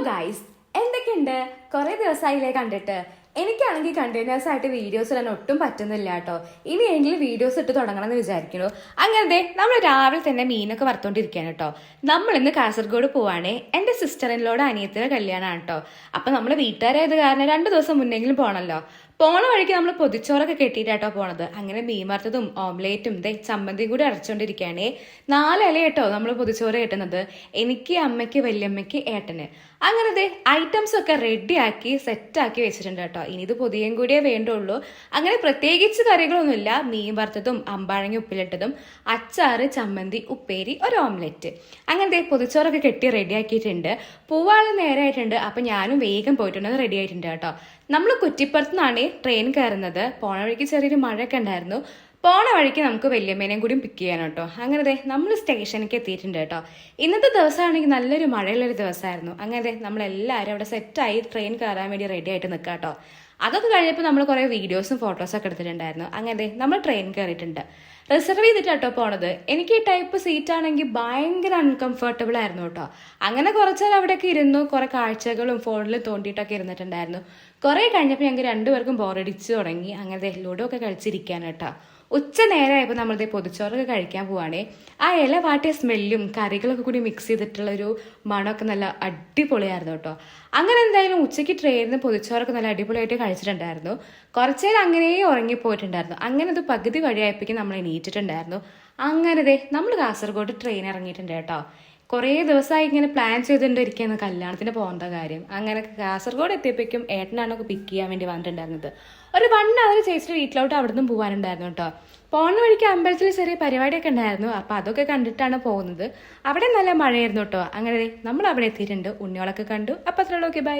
Guys, എന്തൊക്കെയുണ്ട്? കുറേ ദിവസമായില്ലേ കണ്ടിട്ട്. എനിക്കാണെങ്കിൽ കണ്ടിന്യൂസ് ആയിട്ട് വീഡിയോസ് ഇടാൻ ഒട്ടും പറ്റുന്നില്ല കേട്ടോ. ഇനിയെങ്കിലും വീഡിയോസ് ഇട്ട് തുടങ്ങണം എന്ന് വിചാരിക്കുന്നു. അങ്ങനത്തെ നമ്മൾ രാവിലെ തന്നെ മീനൊക്കെ വറുത്തോണ്ടിരിക്കുകയാണ് കേട്ടോ. നമ്മൾ ഇന്ന് കാസർഗോഡ് പോവാണേ. എൻ്റെ സിസ്റ്ററിനോട് അനിയത്തിയുടെ കല്യാണമാണ് കേട്ടോ. അപ്പം നമ്മൾ വീട്ടുകാരായത് കാരണം 2 ദിവസം മുന്നെങ്കിലും പോകണമല്ലോ. പോണ വഴിക്ക് നമ്മൾ പൊതിച്ചോറൊക്കെ കെട്ടിയിട്ടാട്ടോ പോണത്. അങ്ങനെ മീൻ വറുത്തതും ഓംലേറ്റും ചമ്മന്തിയും കൂടി അരച്ചോണ്ടിരിക്കുകയാണേ. 4 ഇല കേട്ടോ നമ്മൾ പൊതിച്ചോറ് കെട്ടുന്നത്. എനിക്ക്, അമ്മയ്ക്ക്, വല്യമ്മയ്ക്ക്, ഏട്ടന്. അങ്ങനത്തെ ഐറ്റംസ് ഒക്കെ റെഡിയാക്കി സെറ്റാക്കി വെച്ചിട്ടുണ്ട് കേട്ടോ. ഇനി ഇത് പൊതിയും കൂടിയേ വേണ്ടുള്ളൂ. അങ്ങനെ പ്രത്യേകിച്ച് കറികളൊന്നുമില്ല. മീൻ വറുത്തതും അമ്പാഴങ്ങി ഉപ്പിലിട്ടതും അച്ചാറ്, ചമ്മന്തി, ഉപ്പേരി, ഒരു ഓംലെറ്റ്. അങ്ങനത്തെ പൊതിച്ചോറൊക്കെ കെട്ടി റെഡിയാക്കിയിട്ടുണ്ട്. പൂവാള് നേരായിട്ടുണ്ട്. അപ്പം ഞാനും വേഗം പോയിട്ടുണ്ട്, റെഡി ആയിട്ടുണ്ട് കേട്ടോ. നമ്മൾ കുറ്റിപ്പുറത്ത് നിന്നാണ് ട്രെയിൻ കയറുന്നത്. പോണ വഴിക്ക് ചെറിയൊരു മഴയൊക്കെ ഉണ്ടായിരുന്നു. പോണ വഴിക്ക് നമുക്ക് വല്യമ്മേനെയും കൂടി പിക്ക് ചെയ്യാൻ കേട്ടോ. അങ്ങനെ നമ്മൾ സ്റ്റേഷനിലേക്ക് എത്തിയിട്ടുണ്ട് കേട്ടോ. ഇന്നത്തെ ദിവസമാണെങ്കിൽ നല്ലൊരു മഴയുള്ളൊരു ദിവസമായിരുന്നു. അങ്ങനെ നമ്മളെല്ലാവരും അവിടെ സെറ്റായി ട്രെയിൻ കയറാൻ വേണ്ടി റെഡി ആയിട്ട് നിൽക്കാം കേട്ടോ. അതൊക്കെ കഴിഞ്ഞപ്പോൾ നമ്മൾ കുറേ വീഡിയോസും ഫോട്ടോസൊക്കെ എടുത്തിട്ടുണ്ടായിരുന്നു. അങ്ങനെ നമ്മൾ ട്രെയിൻ കയറിയിട്ടുണ്ട്. റിസർവ് ചെയ്തിട്ട് കേട്ടോ പോണത്. എനിക്ക് ഈ ടൈപ്പ് സീറ്റ് ആണെങ്കിൽ ഭയങ്കര അൺകംഫർട്ടബിൾ ആയിരുന്നു കേട്ടോ. അങ്ങനെ കുറച്ചാൽ അവിടെയൊക്കെ ഇരുന്നു, കുറെ കാഴ്ചകളും ഫോണിൽ തോണ്ടിയിട്ടൊക്കെ ഇരുന്നിട്ടുണ്ടായിരുന്നു. കുറെ കഴിഞ്ഞപ്പോൾ ഞങ്ങൾക്ക് 2 പേർക്കും ബോറടിച്ച് തുടങ്ങി. അങ്ങനെ ലൂഡോ ഒക്കെ കളിച്ചിരിക്കാൻ കേട്ടോ. ഉച്ച നേരമായപ്പോൾ നമ്മളിത് പൊതിച്ചോറൊക്കെ കഴിക്കാൻ പോവാണേ. ആ ഇല വാട്ടിയ സ്മെല്ലും കറികളൊക്കെ കൂടി മിക്സ് ചെയ്തിട്ടുള്ളൊരു മണമൊക്കെ നല്ല അടിപൊളിയായിരുന്നു കേട്ടോ. അങ്ങനെ എന്തായാലും ഉച്ചയ്ക്ക് ട്രെയിനിൽ പൊതിച്ചോറൊക്കെ നല്ല അടിപൊളിയായിട്ട് കഴിച്ചിട്ടുണ്ടായിരുന്നു. കുറച്ചു നേരം അങ്ങനെ ഉറങ്ങിപ്പോയിട്ടുണ്ടായിരുന്നു. അങ്ങനെ അത് പകുതി വഴിയായപ്പോഴേക്കും നമ്മൾ എണീറ്റിട്ടുണ്ടായിരുന്നു. അങ്ങനെ നമ്മൾ കാസർഗോഡ് ട്രെയിൻ ഇറങ്ങിയിട്ടുണ്ട് കേട്ടോ. കുറേ ദിവസമായി ഇങ്ങനെ പ്ലാൻ ചെയ്തുകൊണ്ടിരിക്കുകയാണ് കല്യാണത്തിന് പോകേണ്ട കാര്യം. അങ്ങനെ കാസർഗോഡ് എത്തിയപ്പോഴേക്കും ഏട്ടനാണൊക്കെ പിക്ക് ചെയ്യാൻ വേണ്ടി വന്നിട്ടുണ്ടായിരുന്നത്. ഒരു 1 അവർ ചേച്ചിയുടെ വീട്ടിലോട്ട് അവിടെ നിന്നും പോകാനുണ്ടായിരുന്നു കേട്ടോ. പോകുന്ന വഴിക്ക് അമ്പലത്തിൽ ചെറിയ പരിപാടിയൊക്കെ ഉണ്ടായിരുന്നു. അപ്പം അതൊക്കെ കണ്ടിട്ടാണ് പോകുന്നത്. അവിടെ നല്ല മഴയായിരുന്നു കേട്ടോ. അങ്ങനെ നമ്മൾ അവിടെ എത്തിയിട്ടുണ്ട്. ഉണ്ണിയോളൊക്കെ കണ്ടു. അപ്പം അത്രയുള്ളൂ. Okay, by.